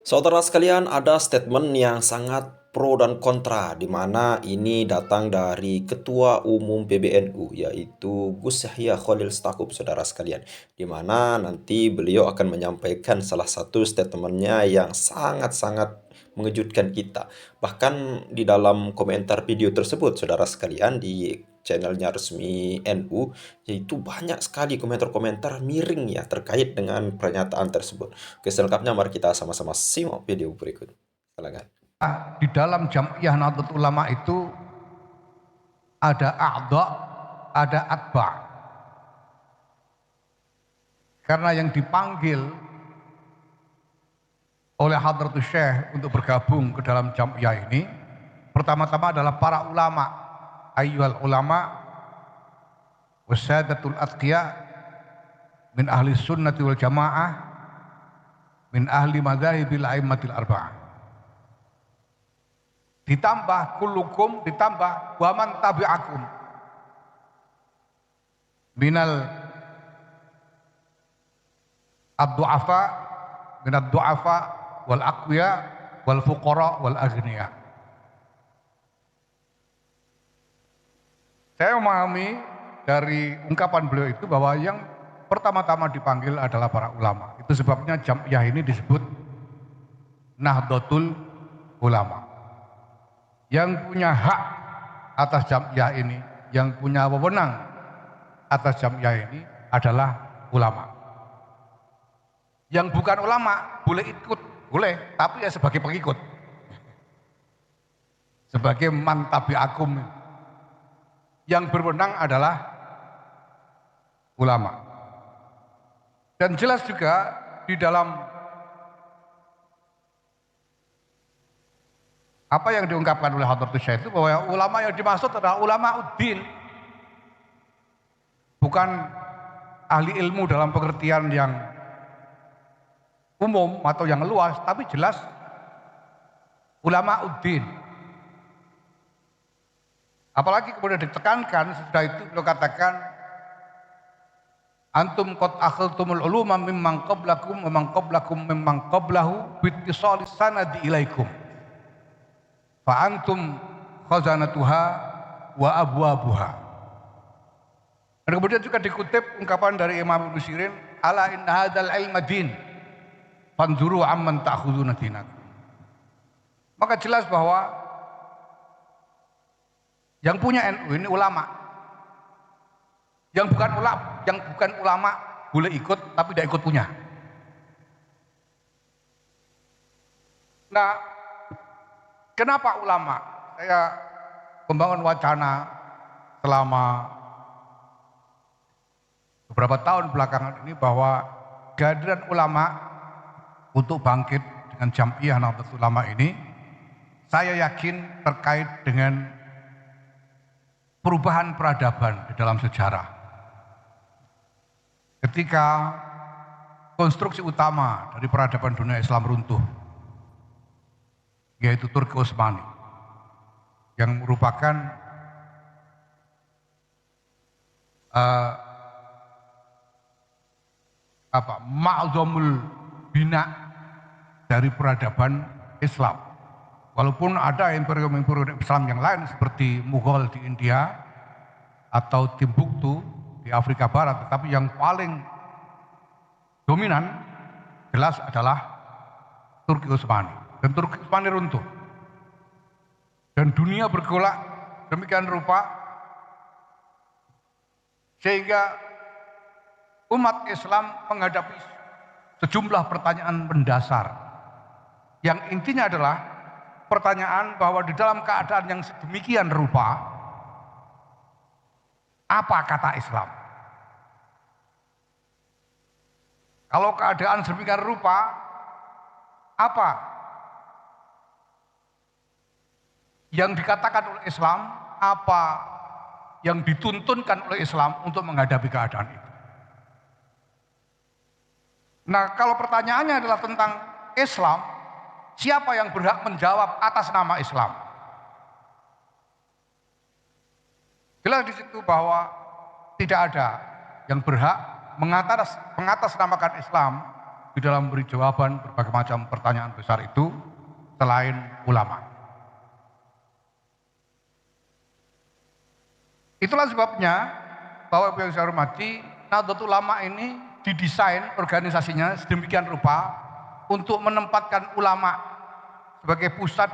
Saudara sekalian, ada statement yang sangat pro dan kontra, di mana ini datang dari Ketua Umum PBNU, yaitu Gus Yahya Khalil Stakuf, saudara sekalian. Di mana nanti beliau akan menyampaikan salah satu statementnya yang sangat-sangat mengejutkan kita. Bahkan di dalam komentar video tersebut, saudara sekalian, di channelnya resmi NU, yaitu banyak sekali komentar-komentar miring ya terkait dengan pernyataan tersebut. Oke, selengkapnya mari kita sama-sama simak video berikut. Silakan. Di dalam Jam'iyah Nahdlatul Ulama itu ada a'dha, ada atba. Karena yang dipanggil oleh Hadratus Syekh untuk bergabung ke dalam Jam'iyah ini pertama-tama adalah para ulama, ayyuhal ulama wasadatul atqiya min ahli sunnati wal jamaah min ahli madzahibil a'immatil arba'ah. Ditambah kullukum, ditambah waman tabi'akum minal ad-du'afa minad du'afa wal aqwiya wal fuqara wal aghniya. Saya memahami dari ungkapan beliau itu bahwa yang pertama-tama dipanggil adalah para ulama. Itu sebabnya Jam'iyah ini disebut Nahdlatul Ulama. Yang punya hak atas Jam'iyah ini, yang punya wewenang atas Jam'iyah ini adalah ulama. Yang bukan ulama boleh ikut, boleh, tapi ya sebagai pengikut, sebagai man tabi'akum. Yang berwenang adalah ulama. Dan jelas juga di dalam apa yang diungkapkan oleh Hadratus Syekh itu bahwa ulama yang dimaksud adalah ulama uddin, bukan ahli ilmu dalam pengertian yang umum atau yang luas, tapi jelas ulama uddin. Apalagi kemudian ditekankan sesudah itu beliau katakan antum qad akhadtumul uluma mimman qablakum wa man qablakum mimman qablahu bittisali sanadi ilaikum fa antum khazanatuha wa abwabuha. Dan kemudian juga dikutip ungkapan dari Imam Ibnu Sirin, ala inna hadzal ilma din fanzuru amman ta'khuduna dinakum. Maka jelas bahwa yang punya NU ini ulama. Yang bukan ulama boleh ikut tapi tidak ikut punya. Nah, kenapa ulama? Saya membangun wacana selama beberapa tahun belakangan ini bahwa kehadiran ulama untuk bangkit dengan Jam'iyah Nahdlatul Ulama ini, saya yakin terkait dengan perubahan peradaban di dalam sejarah. Ketika konstruksi utama dari peradaban dunia Islam runtuh, yaitu Turki Utsmani, yang merupakan ma'zamul bina dari peradaban Islam. Walaupun ada imperium-imperium Islam yang lain seperti Mughal di India atau Timbuktu di Afrika Barat, tetapi yang paling dominan jelas adalah Turki Utsmani. Dan Turki Utsmani runtuh. Dan dunia bergolak demikian rupa sehingga umat Islam menghadapi sejumlah pertanyaan mendasar yang intinya adalah pertanyaan bahwa di dalam keadaan yang sedemikian rupa, apa kata Islam? Kalau keadaan sedemikian rupa, apa yang dikatakan oleh Islam, apa yang dituntunkan oleh Islam untuk menghadapi keadaan itu? Nah, kalau pertanyaannya adalah tentang Islam, siapa yang berhak menjawab atas nama Islam? Jelas di situ bahwa tidak ada yang berhak mengatasnamakan Islam di dalam beri jawaban berbagai macam pertanyaan besar itu selain ulama. Itulah sebabnya bahwa yang saya hormati, Nahdlatul Ulama ini didesain organisasinya sedemikian rupa untuk menempatkan ulama sebagai pusat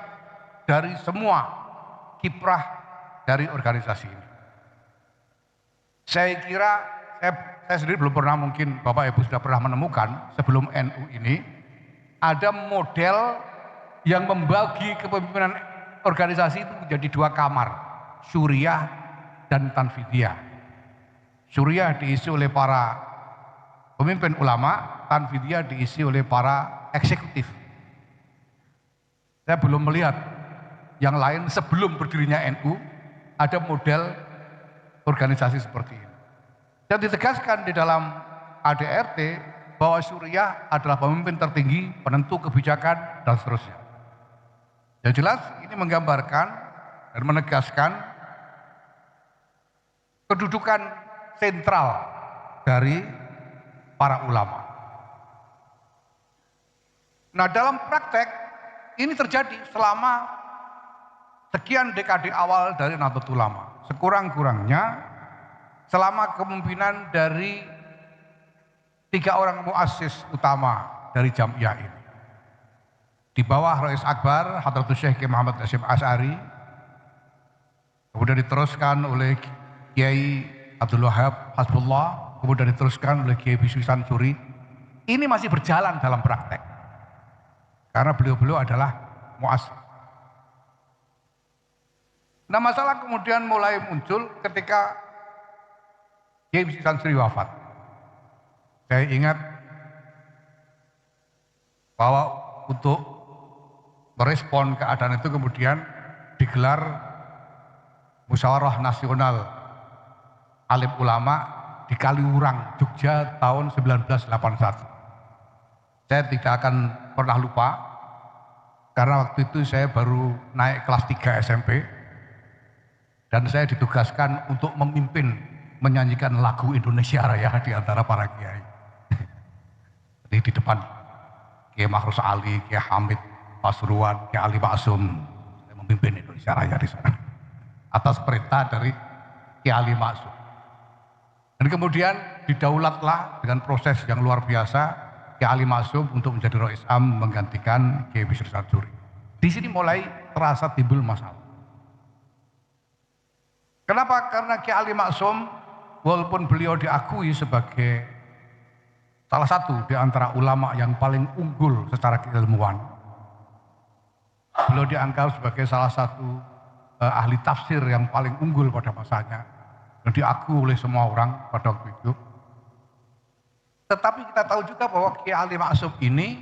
dari semua kiprah dari organisasi ini. Saya kira saya sendiri belum pernah, mungkin Bapak Ibu sudah pernah menemukan sebelum NU ini ada model yang membagi kepemimpinan organisasi itu menjadi dua kamar, Syuriah dan Tanfidiyah. Syuriah diisi oleh para pemimpin ulama, Tanfidiyah diisi oleh para eksekutif. Saya belum melihat yang lain sebelum berdirinya NU ada model organisasi seperti ini. Dan ditegaskan di dalam ADRT bahwa Syuriah adalah pemimpin tertinggi, penentu kebijakan, dan seterusnya. Yang jelas ini menggambarkan dan menegaskan kedudukan sentral dari para ulama. Nah, dalam praktek ini terjadi selama sekian dekade awal dari Nahdlatul Ulama. Sekurang-kurangnya selama kepemimpinan dari 3 orang muassis utama dari Jamiah ini. Di bawah Rais Akbar, Hadratus Syekh Kiai Muhammad Hasyim Asy'ari, kemudian diteruskan oleh Kiai Abdul Wahab Hasbullah, kemudian diteruskan oleh Kiai Bisri Sansuri. Ini masih berjalan dalam praktek, karena beliau-beliau adalah muassis. Nah, masalah kemudian mulai muncul ketika Kiai Bisri Sansuri wafat. Saya ingat bahwa untuk merespon keadaan itu kemudian digelar Musyawarah Nasional Alim Ulama di Kaliurang, Jogja tahun 1981. Saya tidak akan pernah lupa karena waktu itu saya baru naik kelas 3 SMP dan saya ditugaskan untuk memimpin menyanyikan lagu Indonesia Raya di antara para kiai. Jadi di depan Kiai Mahrus Ali, Kiai Hamid Pasuruan, Kiai Ali Maksum, saya memimpin Indonesia Raya di sana atas perintah dari Kiai Ali Maksum. Dan kemudian didaulatlah dengan proses yang luar biasa Kiai Ali Maksum untuk menjadi Rois Am menggantikan Kiai Bisri Sansuri. Di sini mulai terasa timbul masalah. Kenapa? Karena Kiai Ali Maksum walaupun beliau diakui sebagai salah satu di antara ulama yang paling unggul secara keilmuan, beliau dianggap sebagai salah satu ahli tafsir yang paling unggul pada masanya dan diakui oleh semua orang pada waktu itu. Tetapi kita tahu juga bahwa Kiai Ali Maksum ini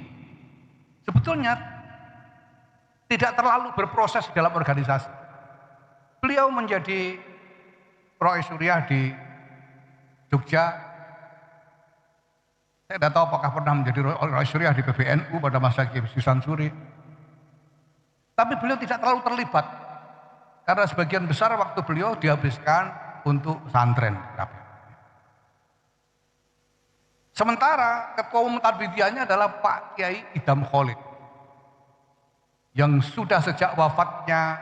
sebetulnya tidak terlalu berproses dalam organisasi. Beliau menjadi Rois Syuriah di Jogja. Saya tidak tahu apakah pernah menjadi Rois Syuriah di PBNU pada masa Kiai Bisri Sansuri. Tapi beliau tidak terlalu terlibat karena sebagian besar waktu beliau dihabiskan untuk pesantren. Sementara ketua umum Tanfidiyahnya adalah Pak Kiai Idham Khalid yang sudah sejak wafatnya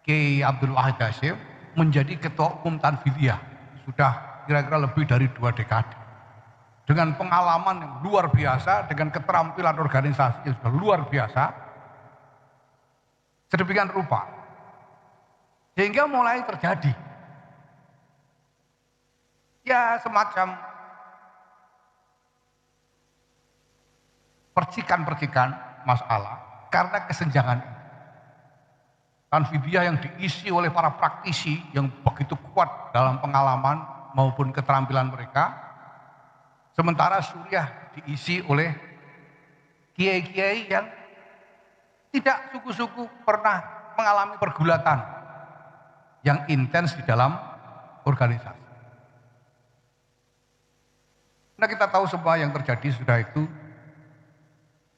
Kiai Abdul Wahid Hasyim menjadi ketua umum Tanfidiyah sudah kira-kira lebih dari 2 dekade dengan pengalaman yang luar biasa, dengan keterampilan organisasi yang sudah luar biasa sedemikian rupa sehingga mulai terjadi ya semacam percikan-percikan masalah karena kesenjangan ini. Tanfidiyah yang diisi oleh para praktisi yang begitu kuat dalam pengalaman maupun keterampilan mereka, sementara Syuriah diisi oleh kiai-kiai yang tidak suku-suku pernah mengalami pergulatan yang intens di dalam organisasi. Nah, kita tahu semua yang terjadi sudah itu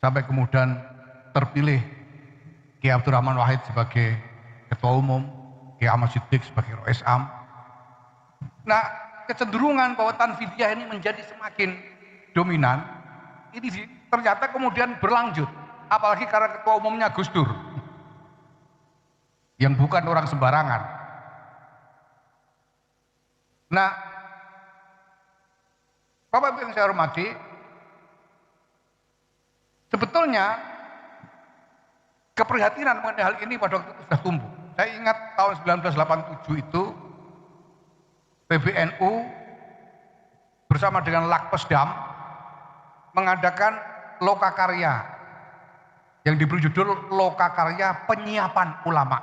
sampai kemudian terpilih Kiai Abdurrahman Wahid sebagai ketua umum, Kiai Ahmad Siddiq sebagai Rois Am. Nah, kecenderungan bahwa Tanfidiyah ini menjadi semakin dominan ini ternyata kemudian berlanjut, apalagi karena ketua umumnya Gus Dur yang bukan orang sembarangan. Nah, Bapak Ibu yang saya hormati, sebetulnya keprihatinan mengenai hal ini pada waktu itu sudah tumbuh. Saya ingat tahun 1987 itu PBNU bersama dengan Lakpesdam mengadakan lokakarya yang diberi judul Lokakarya Penyiapan Ulama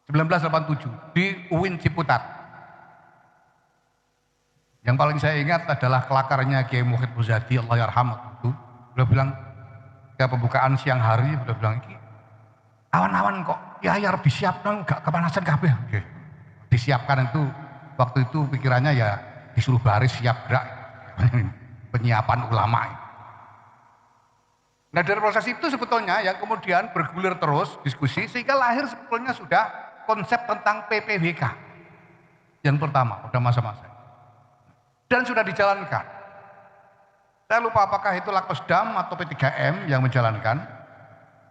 1987 di UIN Ciputat. Yang paling saya ingat adalah kelakarnya Kiai Muhyiddin Muzadi, Allah yarhamah itu. Beliau bilang ke pembukaan siang hari, beliau bilang ini awan-awan kok ya harus disiapkan, gak kepanasan kabeh. Disiapkan itu waktu itu pikirannya ya disuruh baris siap gerak penyiapan ulama. Nah dari proses itu sebetulnya yang kemudian bergulir terus diskusi sehingga lahir sebetulnya sudah konsep tentang PPWK yang pertama pada masa-masa dan sudah dijalankan. Saya lupa apakah itu Lakpesdam atau P3M yang menjalankan,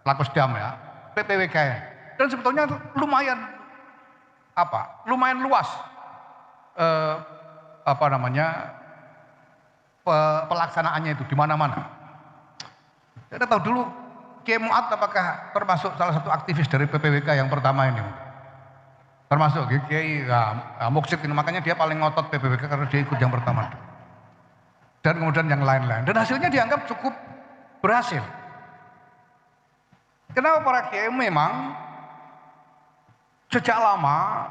Lakpesdam ya, PPWK ya. Dan sebetulnya lumayan luas pelaksanaannya itu di mana-mana. Kita tahu dulu Kiai Mu'ad apakah termasuk salah satu aktivis dari PPWK yang pertama ini? Termasuk Kiai Muksid ini, makanya dia paling ngotot PPWK karena dia ikut yang pertama. Dan kemudian yang lain-lain. Dan hasilnya dianggap cukup berhasil. Kenapa para kiai memang sejak lama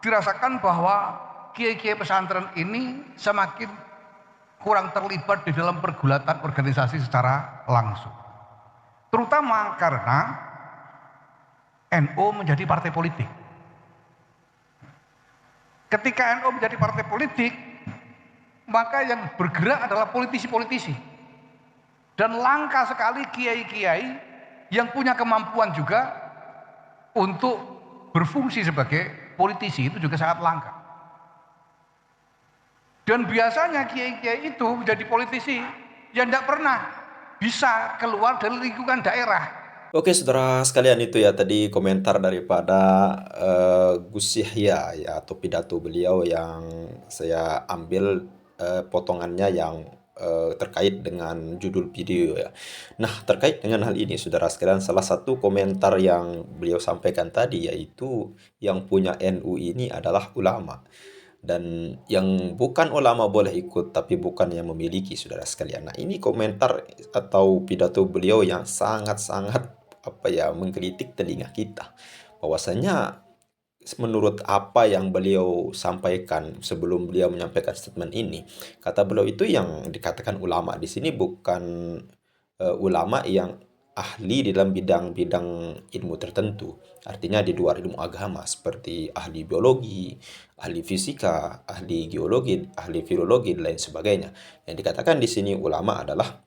dirasakan bahwa kiai-kiai pesantren ini semakin kurang terlibat di dalam pergulatan organisasi secara langsung. Terutama karena NU menjadi partai politik. Ketika NU menjadi partai politik, maka yang bergerak adalah politisi-politisi. Dan langka sekali kiai-kiai yang punya kemampuan juga untuk berfungsi sebagai politisi, itu juga sangat langka. Dan biasanya kiai-kiai itu menjadi politisi yang tidak pernah bisa keluar dari lingkungan daerah. Oke, saudara sekalian, itu ya tadi komentar daripada Gus Yahya ya, atau pidato beliau yang saya ambil potongannya yang terkait dengan judul video ya. Nah, terkait dengan hal ini, saudara sekalian, salah satu komentar yang beliau sampaikan tadi yaitu yang punya NU ini adalah ulama. Dan yang bukan ulama boleh ikut, tapi bukan yang memiliki, saudara sekalian. Nah, ini komentar atau pidato beliau yang sangat-sangat menggelitik telinga kita. Bahwasanya menurut apa yang beliau sampaikan sebelum beliau menyampaikan statement ini, kata beliau itu yang dikatakan ulama di sini bukan ulama yang ahli di dalam bidang-bidang ilmu tertentu. Artinya di luar ilmu agama seperti ahli biologi, ahli fisika, ahli geologi, ahli filologi dan lain sebagainya. Yang dikatakan di sini ulama adalah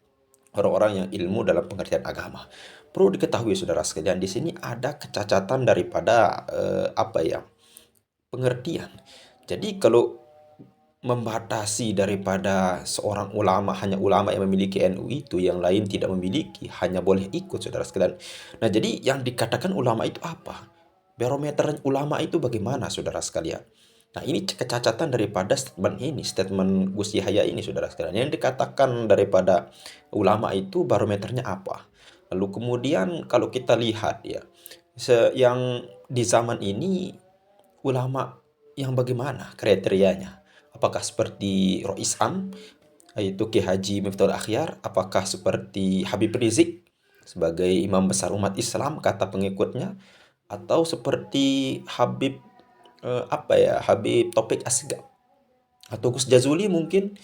orang-orang yang ilmu dalam pengertian agama. Perlu diketahui, saudara sekalian, di sini ada kecacatan daripada pengertian. Jadi kalau membatasi daripada seorang ulama, hanya ulama yang memiliki NU itu, yang lain tidak memiliki, hanya boleh ikut, saudara sekalian. Nah, jadi yang dikatakan ulama itu apa? Barometer ulama itu bagaimana, saudara sekalian? Nah, ini kecacatan daripada statement ini, statement Gus Yahya ini, saudara sekalian. Yang dikatakan daripada ulama itu barometernya apa? Lalu kemudian kalau kita lihat ya, yang di zaman ini ulama yang bagaimana kriterianya? Apakah seperti Rois Am, yaitu Ki Haji Miftahul Akhyar? Apakah seperti Habib Rizik sebagai imam besar umat Islam kata pengikutnya? Atau seperti Habib Habib Taufik Asgaf atau Gus Jazuli mungkin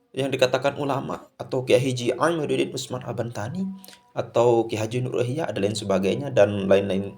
yang dikatakan ulama, atau Ki Haji Amiruddin Usman Abantani atau Ki Haji Nur Ihya dan lain sebagainya, dan lain-lain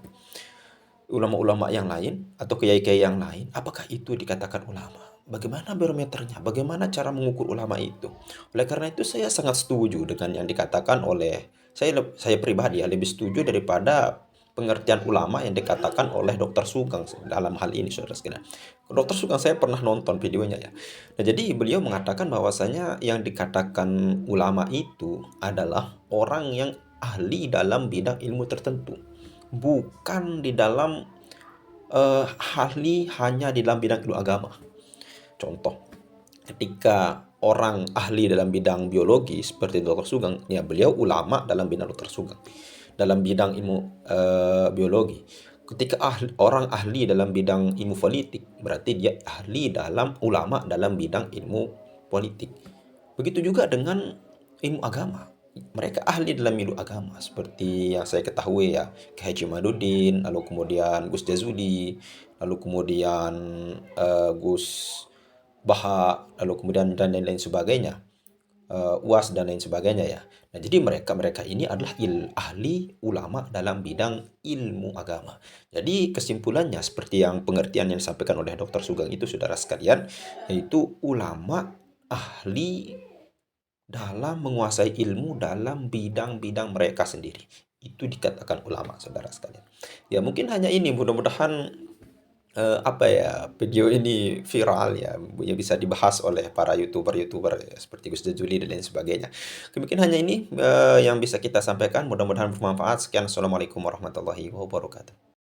ulama-ulama yang lain atau kiai-kiai yang lain. Apakah itu dikatakan ulama? Bagaimana barometernya? Bagaimana cara mengukur ulama itu? Oleh karena itu saya sangat setuju dengan yang dikatakan oleh saya pribadi ya, lebih setuju daripada pengertian ulama yang dikatakan oleh Dokter Sugeng dalam hal ini, saudara sekalian. Dokter Sugeng saya pernah nonton videonya ya. Nah, jadi beliau mengatakan bahwasanya yang dikatakan ulama itu adalah orang yang ahli dalam bidang ilmu tertentu, bukan di dalam ahli hanya di dalam bidang ilmu agama. Contoh, ketika orang ahli dalam bidang biologi seperti Dr. Sugeng, ya beliau ulama dalam bidang Dr. Sugeng. Dalam bidang ilmu biologi. Ketika orang ahli dalam bidang ilmu politik, berarti dia ahli dalam ulama dalam bidang ilmu politik. Begitu juga dengan ilmu agama. Mereka ahli dalam ilmu agama seperti yang saya ketahui ya, Kiai Haji Madudin, lalu kemudian Gus Jazuli, lalu kemudian Gus Baha, lalu kemudian dan lain-lain sebagainya, UAS dan lain sebagainya ya. Nah, jadi mereka-mereka ini adalah ahli ulama dalam bidang ilmu agama. Jadi kesimpulannya seperti yang pengertian yang disampaikan oleh Dr. Sugeng itu, saudara sekalian, yaitu ulama ahli dalam menguasai ilmu dalam bidang-bidang mereka sendiri. Itu dikatakan ulama, saudara sekalian. Ya mungkin hanya ini, mudah-mudahan apa ya, video ini viral ya, ya bisa dibahas oleh para youtuber-youtuber ya, seperti Gus Jazuli dan lain sebagainya. Mungkin hanya ini yang bisa kita sampaikan. Mudah-mudahan bermanfaat. Sekian, assalamualaikum warahmatullahi wabarakatuh.